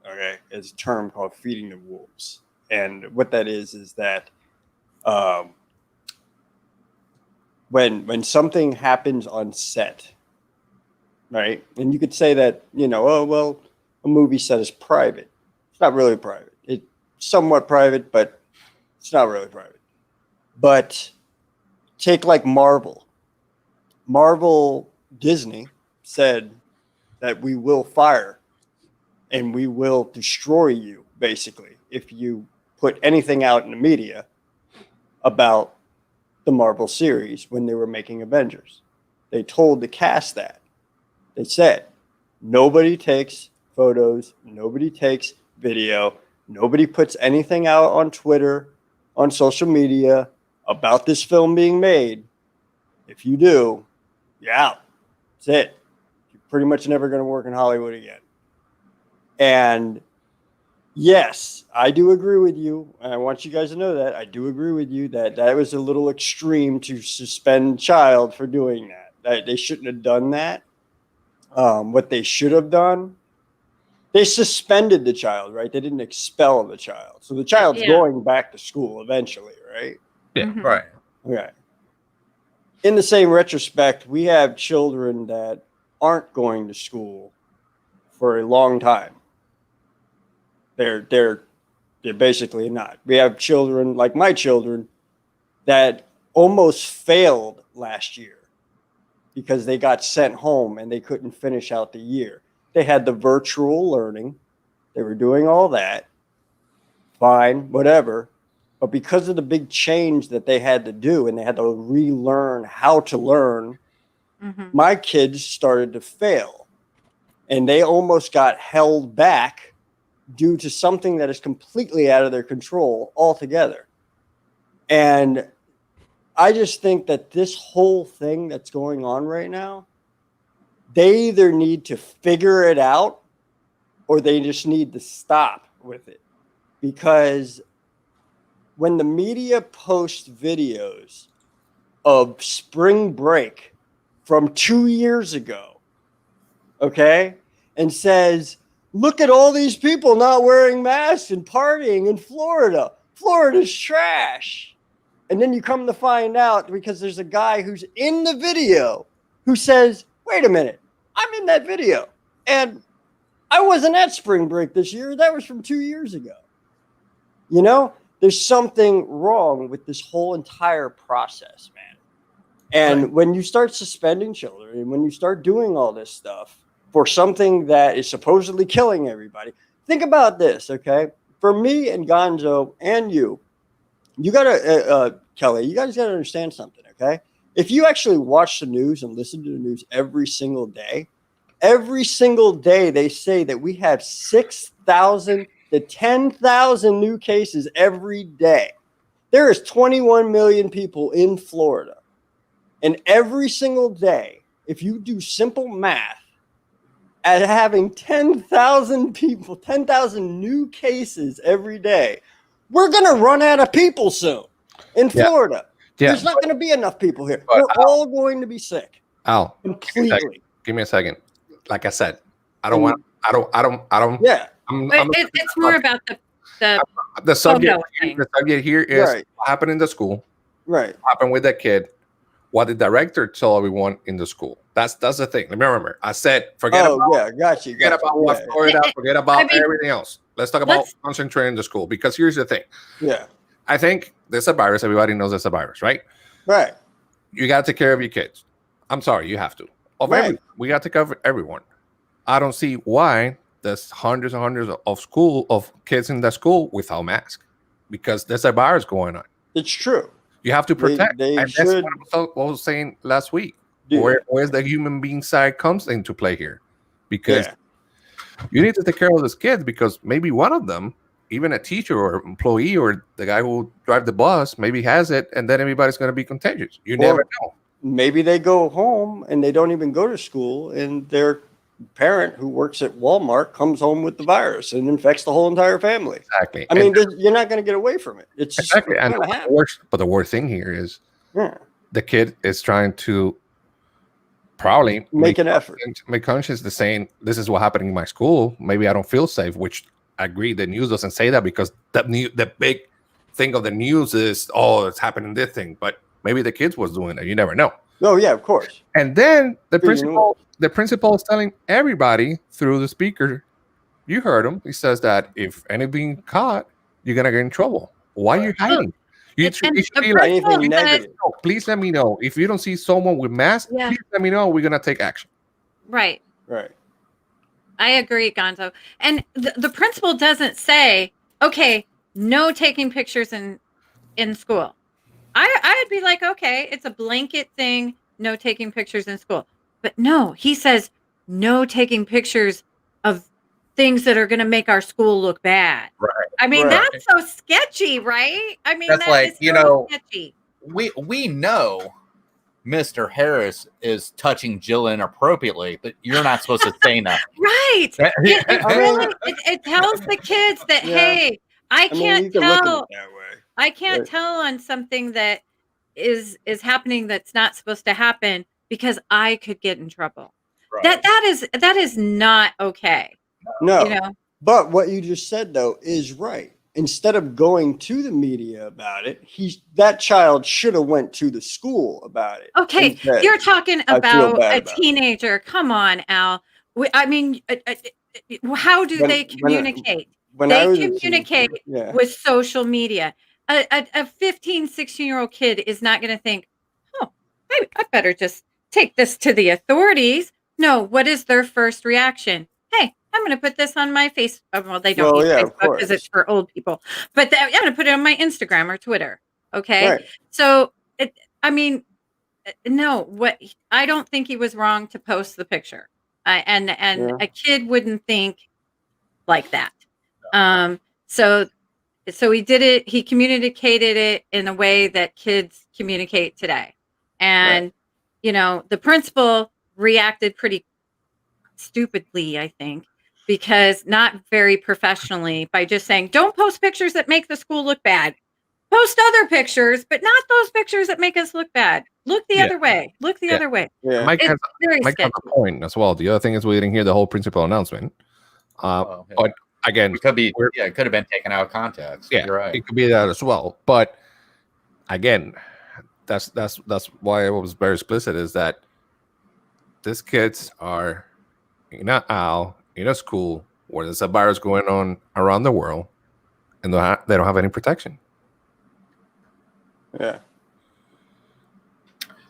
Okay, it's a term called feeding the wolves, and what that is that when something happens on set, right? And you could say that a movie set is private. It's not really private. It's somewhat private, but it's not really private. But take like Marvel. Disney said that we will fire and we will destroy you, basically, if you put anything out in the media about the Marvel series when they were making Avengers. They told the cast that. They said, nobody takes photos, nobody takes video, nobody puts anything out on Twitter, on social media about this film being made. If you do, you're out. That's it. You're pretty much never going to work in Hollywood again. And yes, I do agree with you. And I want you guys to know that. I do agree with you that was a little extreme to suspend child for doing that. They shouldn't have done that. What they should have done, they suspended the child, right? They didn't expel the child. So the child's going back to school eventually, right? Yeah, right. Okay. In the same retrospect, we have children that aren't going to school for a long time. They're basically not. We have children like my children that almost failed last year because they got sent home and they couldn't finish out the year. They had the virtual learning. They were doing all that. Fine, whatever. But because of the big change that they had to do and they had to relearn how to learn, my kids started to fail. And they almost got held back due to something that is completely out of their control altogether. And I just think that this whole thing that's going on right now, they either need to figure it out or they just need to stop with it. Because when the media posts videos of spring break from 2 years ago, okay, and says, look at all these people not wearing masks and partying in Florida. Florida's trash. And then you come to find out because there's a guy who's in the video who says, wait a minute, I'm in that video. And I wasn't at spring break this year. That was from 2 years ago. There's something wrong with this whole entire process, man. And when you start suspending children and when you start doing all this stuff for something that is supposedly killing everybody, think about this, okay? For me and Gonzo and you gotta, Kelly, you guys gotta understand something, okay? If you actually watch the news and listen to the news every single day they say that we have 1,000 to 10,000 new cases every day. There is 21 million people in Florida. And every single day, if you do simple math, at having 10,000 people, 10,000 new cases every day, we're going to run out of people soon in Florida. Yeah. There's not going to be enough people here. We're all going to be sick. Al, completely. Give me a second. Like I said, I don't want. I don't. Yeah. It's more about the subject. photo thing. The subject here is Right. what happened in the school. Right. What happened with that kid. What the director told everyone in the school. That's the thing. Let me remember. I said, forget about what Florida, forget about everything else. Let's talk about concentrating in the school. Because here's the thing. Yeah. I think there's a virus. Everybody knows there's a virus, right? Right. You got to take care of your kids. I'm sorry, you have to. We got to cover everyone. I don't see why there's hundreds and hundreds of kids in the school without masks, because there's a virus going on. It's true. You have to protect. They and should. that's what I was saying last week. Yeah. Where's the human being side comes into play here, because you need to take care of those kids, because maybe one of them, even a teacher or employee or the guy who drive the bus, maybe has it, and then everybody's going to be contagious. You never know. Maybe they go home and they don't even go to school, and their parent who works at Walmart comes home with the virus and infects the whole entire family. Exactly. I mean, you're not going to get away from it. It's just exactly. And going to happen. But the worst thing here is the kid is trying to probably make an effort, make conscious to saying, this is what happened in my school. Maybe I don't feel safe, which I agree. The news doesn't say that, because the big thing of the news is, oh, it's happening this thing. But maybe the kids was doing it. You never know. Oh yeah, of course. And then the principal is telling everybody through the speaker. You heard him. He says that if anything caught, you're gonna get in trouble. Why are you hiding? You should be like, anything negative. Please let me know if you don't see someone with mask. Please let me know. We're gonna take action. Right. Right. I agree, Gonzo. And the principal doesn't say, okay, no taking pictures in school. I'd be like, okay, it's a blanket thing, no taking pictures in school. But no, he says no taking pictures of things that are going to make our school look bad. Right. I mean, that's so sketchy, right? I mean, that's like, sketchy. We know Mr. Harris is touching Jill inappropriately, but you're not supposed to say nothing. Right. It tells the kids that, hey, I can't tell. I can't tell on something that is happening that's not supposed to happen, because I could get in trouble. Right. That is not okay. No. But what you just said though is right. Instead of going to the media about it, that child should have went to the school about it. Okay, you're talking about a teenager. Come on, Al. I mean, how do they communicate? They communicate with social media. A 15, 16-year-old kid is not going to think, oh, I better just take this to the authorities. No, what is their first reaction? Hey, I'm going to put this on my face. Well, they don't use Facebook because it's for old people. But I'm going to put it on my Instagram or Twitter. Okay? Right. So, no, I don't think he was wrong to post the picture. And a kid wouldn't think like that. So he did it. He communicated it in a way that kids communicate today. And, the principal reacted pretty stupidly, I think, because not very professionally, by just saying, don't post pictures that make the school look bad. Post other pictures, but not those pictures that make us look bad. Look the other way. Look the other way. Yeah. Mike has a point as well. The other thing is we didn't hear the whole principal announcement. But again, it could have been taken out of context. Yeah, you're right. It could be that as well. But again, that's why I was very explicit, is that these kids are in a school where there's a virus going on around the world, and they don't have any protection. Yeah.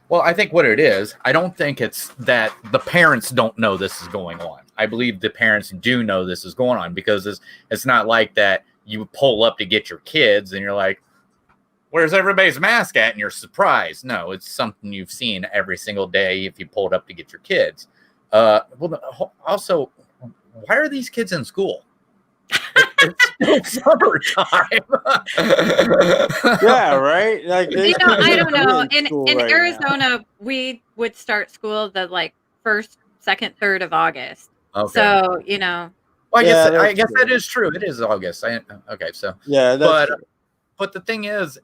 Well, I think what it is, I don't think it's that the parents don't know this is going on. I believe the parents do know this is going on, because it's not like that you pull up to get your kids and you're like, where's everybody's mask at? And you're surprised. No, it's something you've seen every single day if you pulled up to get your kids. Also, why are these kids in school? It's still summertime. Yeah, right. Like You know, I don't know. In right Arizona, we would start school the like 1st, 2nd, 3rd of August. Okay. So you know. Well, Yeah, I guess that's that is true. It is August. Okay, so yeah, that's but the thing is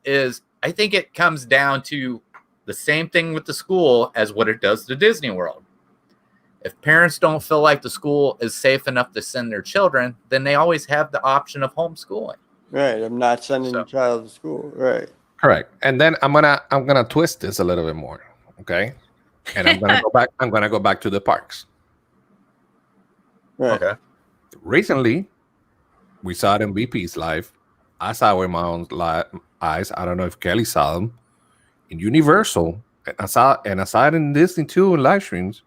I think it comes down to the same thing with the school as what it does to Disney World. If parents don't feel like the school is safe enough to send their children, then they always have the option of homeschooling. right. I'm not sending your child to school. Right. Correct. And then I'm gonna twist this a little bit more. Okay. And I'm gonna go back to the parks. Right. Okay. Recently, we saw it in VP's live. I saw it with my own eyes. I don't know if Kelly saw them in Universal. And I saw it in Disney too in live streams.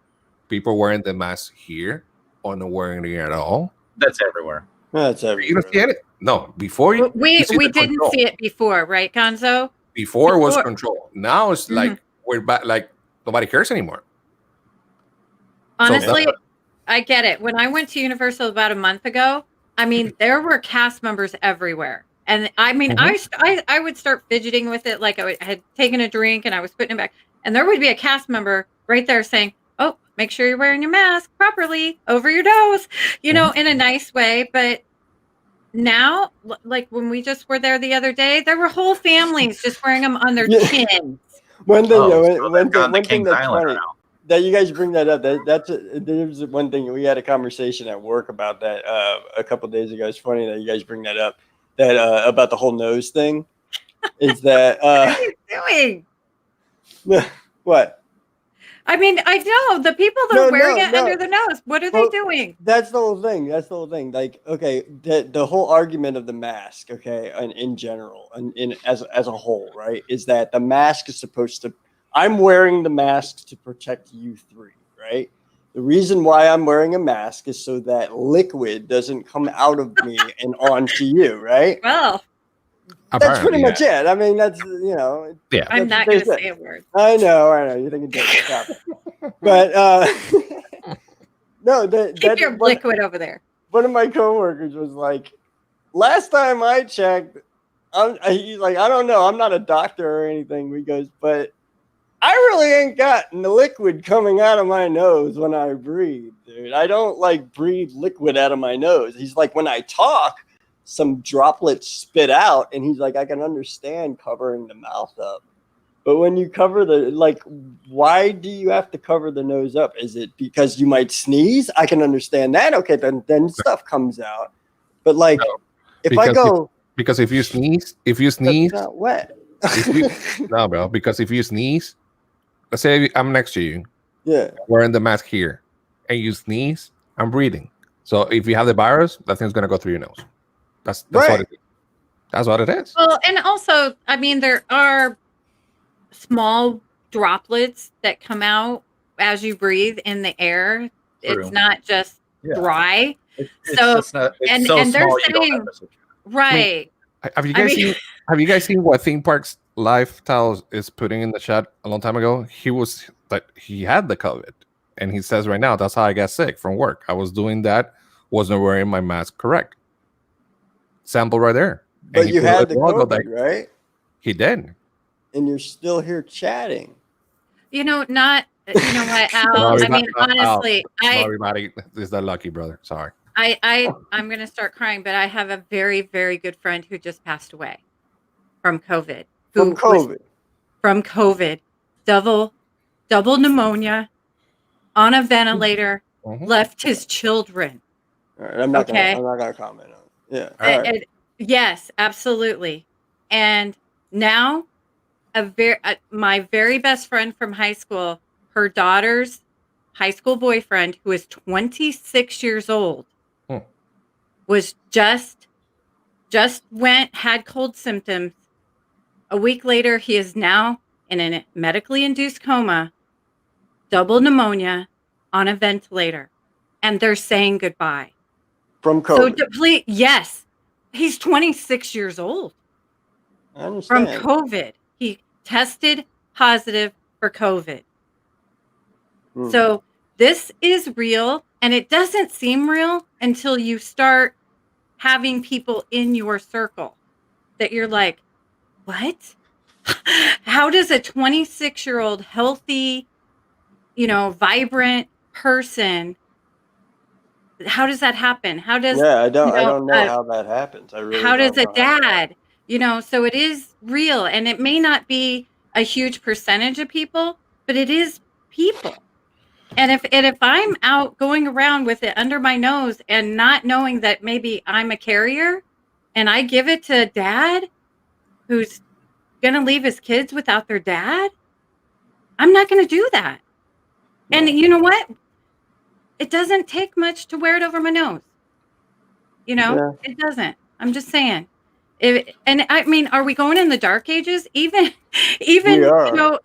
People wearing the mask here or not wearing it at all. That's everywhere. That's You everywhere. don't see it? No, before you. We you see the didn't control. see it before, right, Gonzo? Before was control. Now it's Mhm. like we're back. Like nobody cares anymore. Honestly, I get it. When I went to Universal about a month ago, I mean, there were cast members everywhere. And I mean, I would start fidgeting with it like I had taken a drink and I was putting it back. And there would be a cast member right there saying, "Oh, make sure you're wearing your mask properly over your nose," you know, in a nice way. But now, like when we just were there the other day, there were whole families just wearing them on their chins. One thing, so one they've gone to thing Kings that's Island funny now. that you guys bring that up. There's one thing we had a conversation at work about that a couple days ago. It's funny that you guys bring that up. That about the whole nose thing is that What are you doing? what? I mean, I know the people that are wearing it under their nose. What are they doing? That's the whole thing. That's the whole thing. Like, okay, the whole argument of the mask, okay, and in general, and as a whole, right, is that the mask is supposed to. I'm wearing the mask to protect you three, right? The reason why I'm wearing a mask is so that liquid doesn't come out of me and onto you, right? Well, that's pretty much it. I mean, that's Yeah. I'm not going to say a word. I know. You're thinking different. Stop it. But no, Keep your liquid over there. One of my coworkers was like, last time I checked, he's like, I don't know, I'm not a doctor or anything. He goes, but I really ain't got the liquid coming out of my nose when I breathe, dude. I don't like breathe liquid out of my nose. He's like, when I talk, some droplets spit out, and he's like, I can understand covering the mouth up. But when you cover why do you have to cover the nose up? Is it because you might sneeze? I can understand that. Okay, then stuff comes out. But like, because if you sneeze, it's not wet. No, bro. Because if you sneeze, let's say I'm next to you, yeah, wearing the mask here, and you sneeze, I'm breathing. So if you have the virus, that thing's gonna go through your nose. That's right. what it is. That's what it is. Well, and also, I mean, there are small droplets that come out as you breathe in the air. True. It's not just dry. It's so small, they're you don't saying, have to switch it. right. Have you guys seen what Theme Parks Lifestyle is putting in the chat a long time ago? He had the COVID, and he says right now, that's how I got sick from work. I was doing that, wasn't wearing my mask correct. Sample right there. But you had the COVID, right? He did. And you're still here chatting. You know what, Al? I mean, honestly, everybody is that lucky, brother. Sorry. I'm gonna start crying, but I have a very, very good friend who just passed away from COVID. From COVID. Double pneumonia, on a ventilator, left his children. All right, I'm not gonna comment on it. Yeah. Right. Yes, absolutely. And now my very best friend from high school, her daughter's high school boyfriend, who is 26 years old, was just had cold symptoms. A week later, he is now in a medically induced coma, double pneumonia, on a ventilator, and they're saying goodbye. From COVID. So yes, he's 26 years old. I understand. From COVID. He tested positive for COVID. So this is real, and it doesn't seem real until you start having people in your circle that you're like, what? How does a 26-year-old healthy, vibrant person, how does that happen? How does I don't know how that happens. I really how does don't a know how dad, so it is real, and it may not be a huge percentage of people, but it is people. And if I'm out going around with it under my nose and not knowing that maybe I'm a carrier, and I give it to dad who's gonna leave his kids without their dad, I'm not gonna do that. And you know what? It doesn't take much to wear it over my nose. It doesn't. I'm just saying. And I mean, are we going in the dark ages? Even, We are.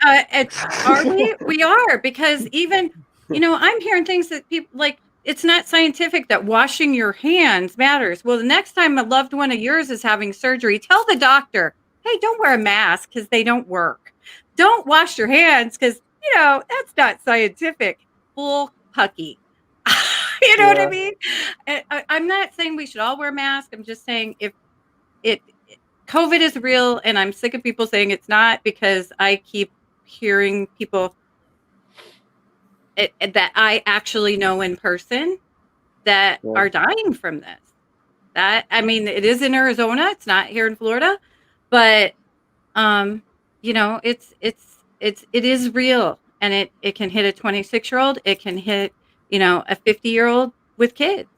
are we? We are, because even, I'm hearing things that people like. It's not scientific that washing your hands matters. Well, the next time a loved one of yours is having surgery, tell the doctor, hey, don't wear a mask because they don't work. Don't wash your hands because, that's not scientific. Bull pucky. You know what I mean? I'm not saying we should all wear masks. I'm just saying if COVID is real, and I'm sick of people saying it's not, because I keep hearing people that I actually know in person that are dying from this. That, I mean, it is in Arizona. It's not here in Florida, but it is real, and it can hit a 26-year-old. It can hit, a 50-year-old with kids,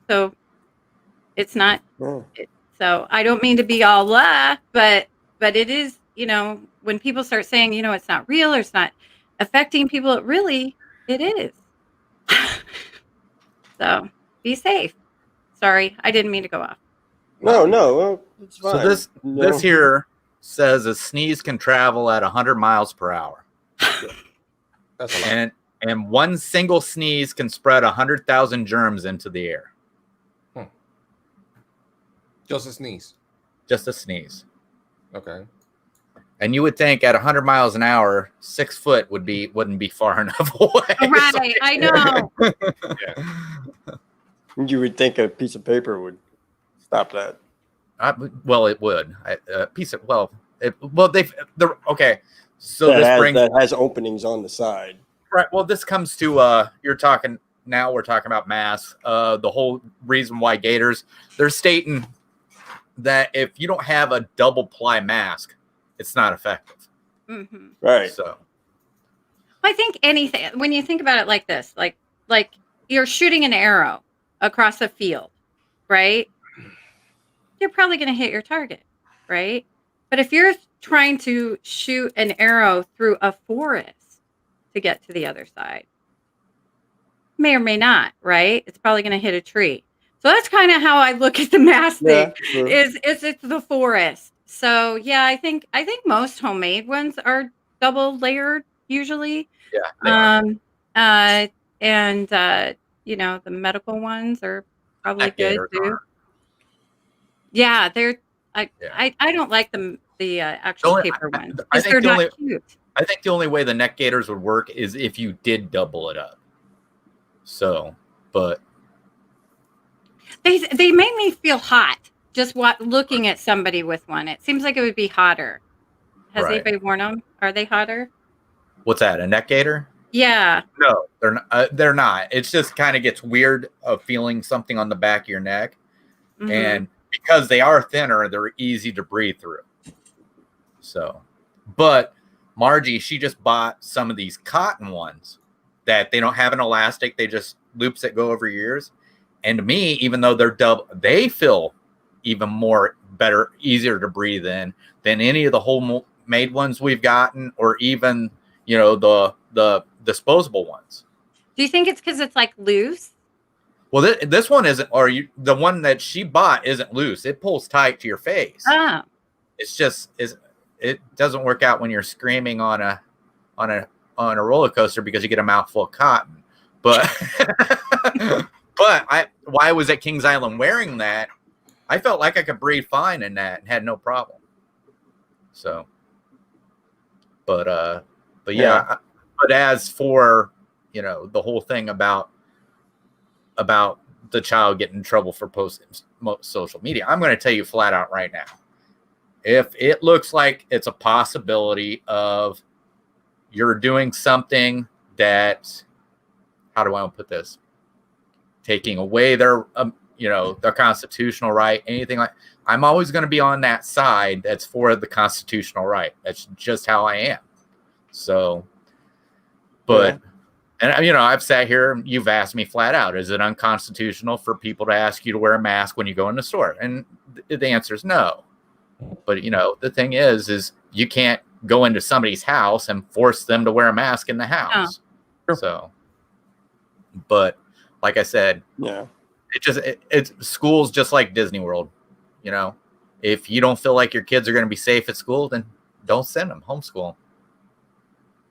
so it's not. So I don't mean to be all but it is, when people start saying, it's not real or it's not affecting people, it is. So be safe. Sorry, I didn't mean to go off. No, well, it's fine. So this here says a sneeze can travel at 100 miles per hour. That's a lot. And one single sneeze can spread 100,000 germs into the air. Just a sneeze. Just a sneeze. Okay. And you would think at 100 miles an hour, 6 foot wouldn't be far enough away. Right, I know. You would think a piece of paper would stop that. Well, it would. Okay. So that has openings on the side. Right. Well, this comes to we're talking about masks. The whole reason why gators, they're stating that if you don't have a double ply mask, it's not effective. Mm-hmm. Right. So I think anything, when you think about it like this, like you're shooting an arrow across a field, right? You're probably going to hit your target, right? But if you're trying to shoot an arrow through a forest to get to the other side, may or may not, right? It's probably going to hit a tree. So that's kind of how I look at the mask thing. Sure. Is it's the forest. So yeah, I think most homemade ones are double layered usually. Yeah. And the medical ones are probably good too. Yeah, I don't like the actual paper ones because they're not cute. I think the only way the neck gaiters would work is if you did double it up. So, but they make me feel hot just looking at somebody with one. It seems like it would be hotter. Has anybody worn them? Are they hotter? What's that? A neck gaiter? Yeah. No, they're not. They're not. It's just kind of gets weird of feeling something on the back of your neck, and because they are thinner, they're easy to breathe through. So, but Margie, she just bought some of these cotton ones that they don't have an elastic. They just loops that go over your ears. And to me, even though they're double, they feel even more better, easier to breathe in than any of the homemade ones we've gotten, or even, the disposable ones. Do you think it's because it's like loose? Well, this one isn't, the one that she bought isn't loose. It pulls tight to your face. Oh. It's just, it doesn't work out when you're screaming on a roller coaster because you get a mouthful of cotton. But why I was at Kings Island wearing that, I felt like I could breathe fine in that and had no problem. So, but yeah. But as for, the whole thing about the child get in trouble for posting social media. I'm going to tell you flat out right now. If it looks like it's a possibility of you're doing something that, how do I want to put this? Taking away their, their constitutional right, anything like, I'm always going to be on that side that's for the constitutional right. That's just how I am. So, but, and I've sat here, you've asked me flat out, is it unconstitutional for people to ask you to wear a mask when you go in the store? And the answer is no. But, the thing is you can't go into somebody's house and force them to wear a mask in the house. Oh. So, but like I said, it's schools just like Disney World. If you don't feel like your kids are going to be safe at school, then don't send them. Homeschool.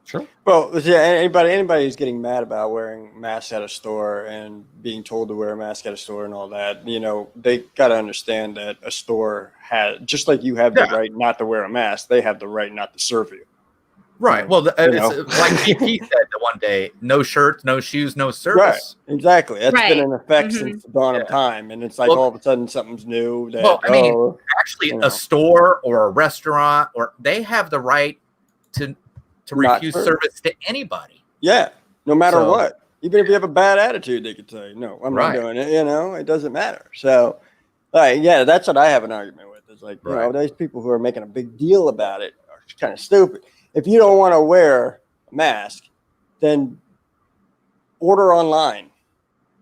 Sure. Well, yeah, anybody who's getting mad about wearing masks at a store and being told to wear a mask at a store and all that, they got to understand that a store has, just like you have the right not to wear a mask, they have the right not to serve you. Right. Well, it's like GP said the one day, no shirts, no shoes, no service. Right. Exactly. That's been in effect since the dawn of time. And it's like all of a sudden something's new. That, actually a store or a restaurant, or they have the right to refuse service to anybody. Yeah. No matter what. Even if you have a bad attitude, they could say, no, I'm not doing it. It doesn't matter. So, that's what I have an argument with. It's like, those people who are making a big deal about it are kind of stupid. If you don't want to wear a mask, then order online.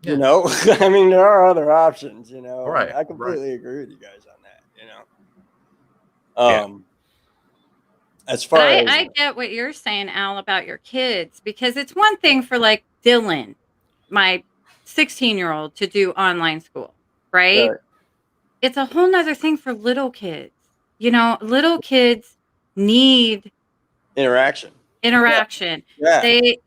Yeah. I mean, there are other options, Right. I completely agree with you guys on that, As far as I get what you're saying, Al, about your kids, because it's one thing for like Dylan, my 16-year-old, to do online school, right? It's a whole nother thing for little kids. Little kids need interaction. Yeah.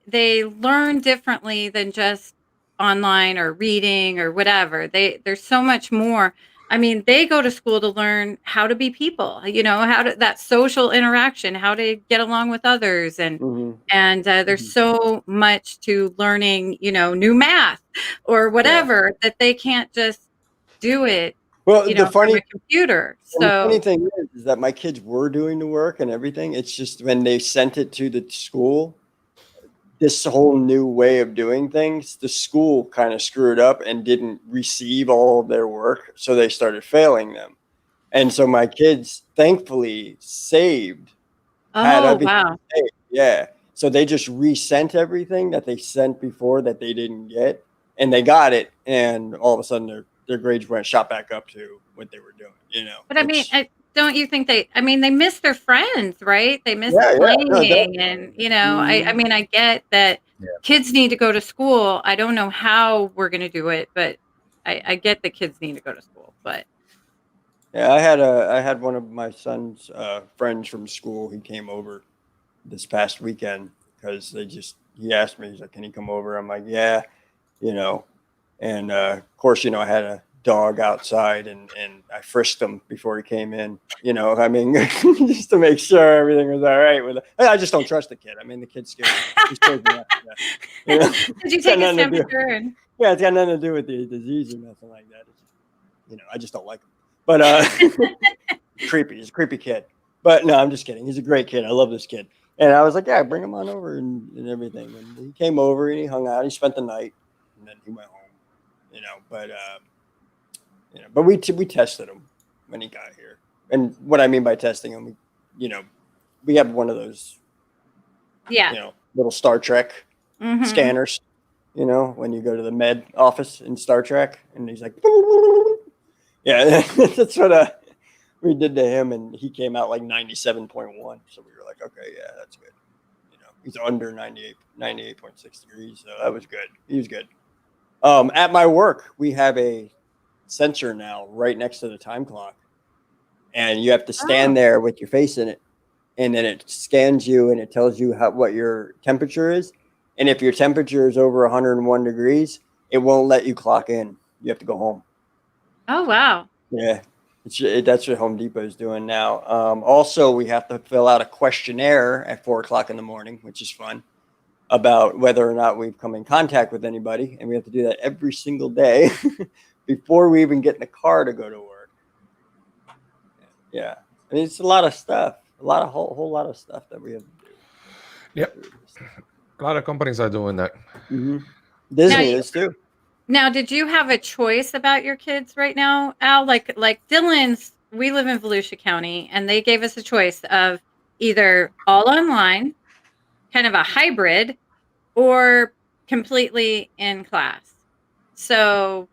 They learn differently than just online or reading or whatever. There's so much more. I mean, they go to school to learn how to be people, that social interaction, how to get along with others. And, there's so much to learning, new math or whatever that they can't just do it. Well, the funny computer. So the funny thing is that my kids were doing the work and everything. It's just when they sent it to the school, this whole new way of doing things, the school kind of screwed up and didn't receive all of their work. So they started failing them. And so my kids thankfully saved. Wow. Saved. Yeah. So they just resent everything that they sent before that they didn't get. And they got it. And all of a sudden their grades went shot back up to what they were doing, But I mean, don't you think they miss their friends, right? They miss playing and, I mean, I get that kids need to go to school. I don't know how we're going to do it, but I get that kids need to go to school, but. Yeah, I had one of my son's friends from school. He came over this past weekend because he asked me, he's like, can he come over? I'm like, yeah, and of course, I had a dog outside and I frisked him before he came in, I mean, just to make sure everything was all right with it. I just don't trust the kid. I mean, the kid's scared. He's crazy after that. Did you take his temperature? It's got nothing to do with the disease or nothing like that. It's just, I just don't like him. But creepy. He's a creepy kid. But no, I'm just kidding. He's a great kid. I love this kid. And I was like, yeah, bring him on over and everything. And he came over and he hung out. He spent the night and then he went home. But we tested him when he got here. And what I mean by testing him, we have one of those, little Star Trek scanners, when you go to the med office in Star Trek, and he's like, yeah, that's what we did to him, and he came out like 97.1. So we were like, okay, yeah, that's good. He's under 98.6 degrees, so that was good. He was good. At my work, we have a sensor now right next to the time clock, and you have to stand there with your face in it, and then it scans you and it tells you what your temperature is. And if your temperature is over 101 degrees, it won't let you clock in. You have to go home. Oh, wow. Yeah, that's what Home Depot is doing now. Also, we have to fill out a questionnaire at 4:00 in the morning, which is fun. about whether or not we've come in contact with anybody, and we have to do that every single day before we even get in the car to go to work. Yeah, I mean, it's a lot of stuff, a whole lot of stuff that we have to do. Yep, a lot of companies are doing that. Mm-hmm. Disney is too. Now, did you have a choice about your kids right now, Al? Like Dylan's, we live in Volusia County, and they gave us a choice of either all online, kind of a hybrid, or completely in class. So,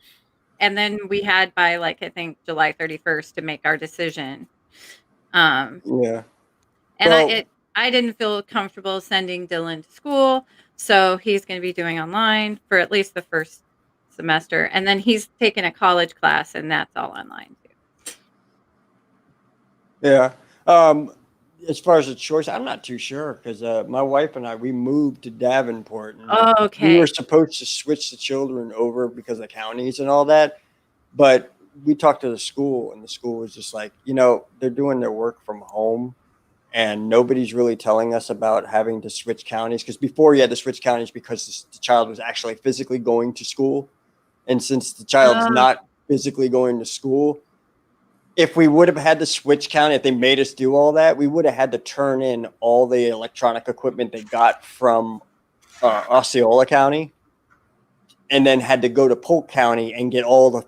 and then we had by I think July 31st to make our decision. Yeah. And well, I didn't feel comfortable sending Dylan to school, so he's going to be doing online for at least the first semester, and then he's taking a college class, and that's all online too. Yeah. As far as the choice, I'm not too sure because my wife and we moved to Davenport. And okay. We were supposed to switch the children over because of counties and all that, but we talked to the school, and the school was just like, they're doing their work from home, and nobody's really telling us about having to switch counties, because before you had to switch counties because the child was actually physically going to school. And since the child's not physically going to school, if we would have had to switch county, if they made us do all that, we would have had to turn in all the electronic equipment they got from Osceola County, and then had to go to Polk County and get all the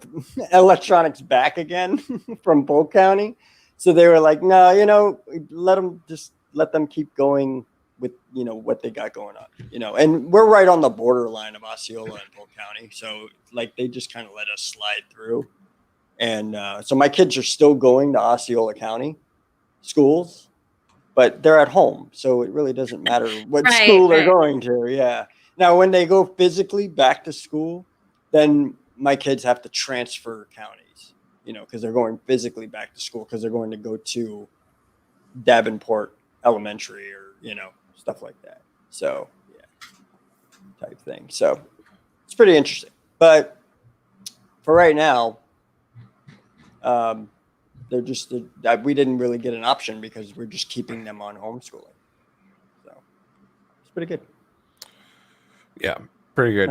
electronics back again from Polk County. So they were like, no, let them keep going with, what they got going on, and we're right on the borderline of Osceola and Polk County. So they just kind of let us slide through. And so my kids are still going to Osceola County schools, but they're at home. So it really doesn't matter what school they're going to. Yeah. Now, when they go physically back to school, then my kids have to transfer counties, because they're going physically back to school, because they're going to go to Davenport Elementary or, stuff like that. So, yeah, type thing. So it's pretty interesting. But for right now, we didn't really get an option because we're just keeping them on homeschooling. So it's pretty good. Yeah, pretty good.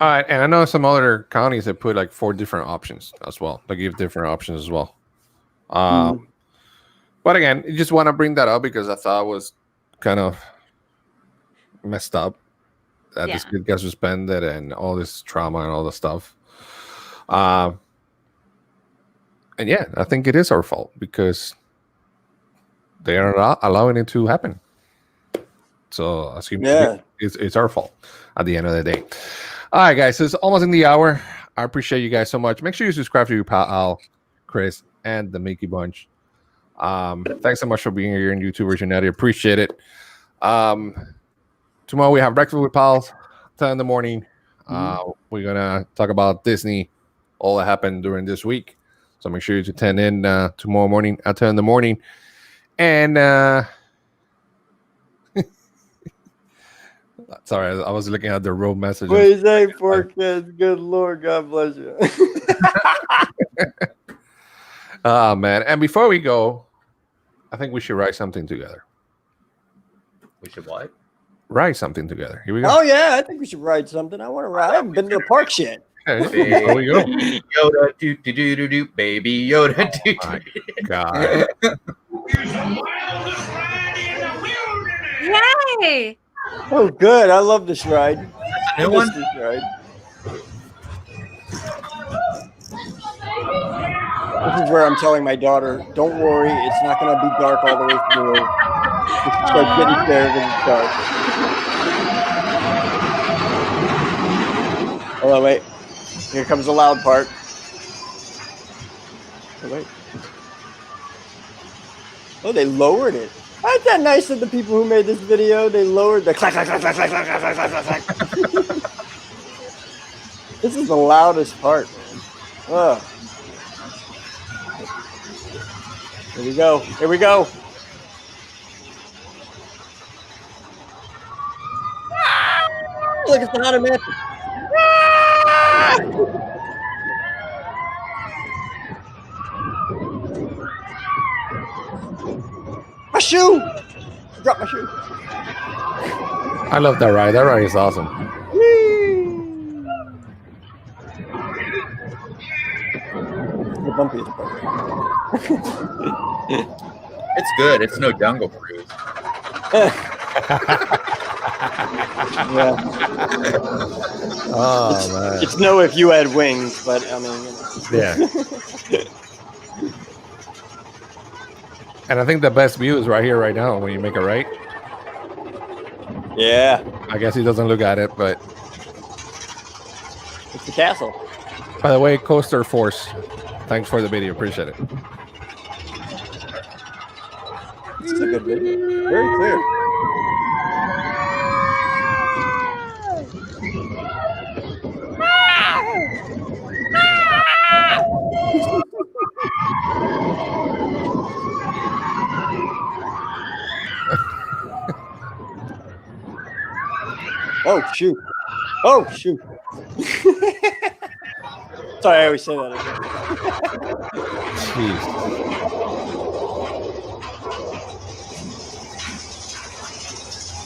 All right, and I know some other counties that put 4 different options as well. They give different options as well. But again, you just want to bring that up because I thought it was kind of messed up that this kid got suspended and all this trauma and all the stuff. And yeah, I think it is our fault because they are not allowing it to happen. So I assume it's our fault at the end of the day. All right, guys, it's almost in the hour. I appreciate you guys so much. Make sure you subscribe to your pal Al, Chris, and the Mickey Bunch. Thanks so much for being here in YouTubers United. Appreciate it. Tomorrow we have breakfast with pals, 10 in the morning. We're gonna talk about Dizney, all that happened during this week. So make sure you tune in tomorrow morning at 10 in the morning. And sorry, I was looking at the road messages. What is that for, kids? Good Lord, God bless you. Oh, man. And before we go, I think we should write something together. We should what? Write something together. Here we go. Oh, yeah. I think we should write something. I want to write. I haven't been to the park yet. Here we go. Yoda, do, baby Yoda, do. Oh, my God. Yay! Oh, good. I love this ride. That's a new one? This ride. This is where I'm telling my daughter, don't worry, it's not going to be dark all the way through. Just start getting scared when it's dark. Oh, wait. Here comes the loud part. Oh, wait. Oh, they lowered it. Isn't that nice of the people who made this video? They lowered the clack, clack, clack, clack, clack, clack, clack, clack, clack. This is the loudest part, man. Ugh. Here we go. Here we go. Look, it's the Haunted Mansion. My shoe! I dropped my shoe. I love that ride. That ride is awesome. The bumpiest part. It's good. It's no Jungle Cruise. Yeah. Oh man. It's no if you had wings, but I mean, Yeah. And I think the best view is right here, right now, when you make a right. Yeah. I guess he doesn't look at it, but It's the castle. by the way, Coaster Force, thanks for the video. Appreciate it. This is a good video. Very clear. Oh shoot! Oh shoot! Sorry, I always say that. Jeez.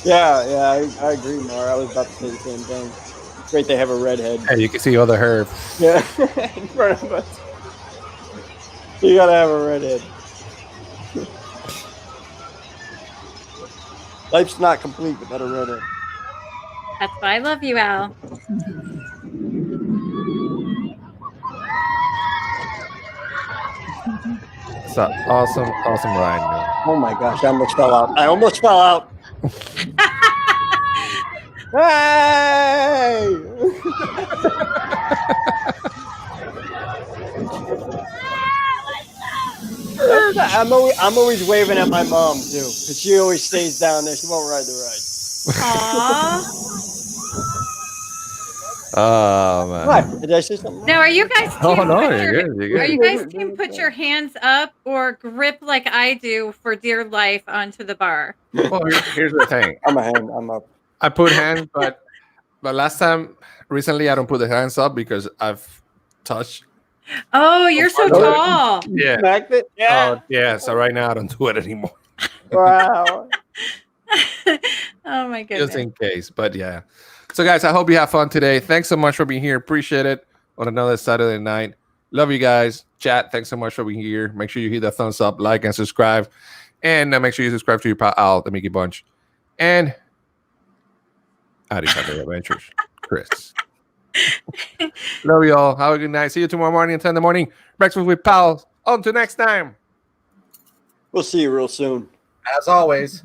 Yeah, I agree, Mar. I was about to say the same thing. It's great they have a redhead. Hey, you can see all the hair. Yeah, in front of us. You gotta have a redhead. Life's not complete without a redhead. That's why I love you, Al. It's an awesome ride, man. Oh my gosh, I almost fell out. Hey! I'm always waving at my mom too, because she always stays down there. She won't ride the ride. Aww. Oh man. What? Did I say something? Now, are you guys? Oh team no, put you're your- good. You're Are good. you guys team put your hands up or grip like I do for dear life onto the bar? Well, here's the thing. I'm up. I put hands, but recently I don't put the hands up because I've touched. Oh, you're so tall. Yeah. Smacked it? Yeah. Oh, yeah. So right now I don't do it anymore. Wow. Oh my goodness. Just in case. But yeah. So guys, I hope you have fun today. Thanks so much for being here. Appreciate it on another Saturday night. Love you guys. Chat, thanks so much for being here. Make sure you hit that thumbs up, like, and subscribe. And make sure you subscribe to your pal Al, the Mickey Bunch. And Addie Sunday Adventures. Chris. Love you all. Have a good night. See you tomorrow morning at 10 in the morning. Breakfast with pals. On to next time. We'll see you real soon. As always.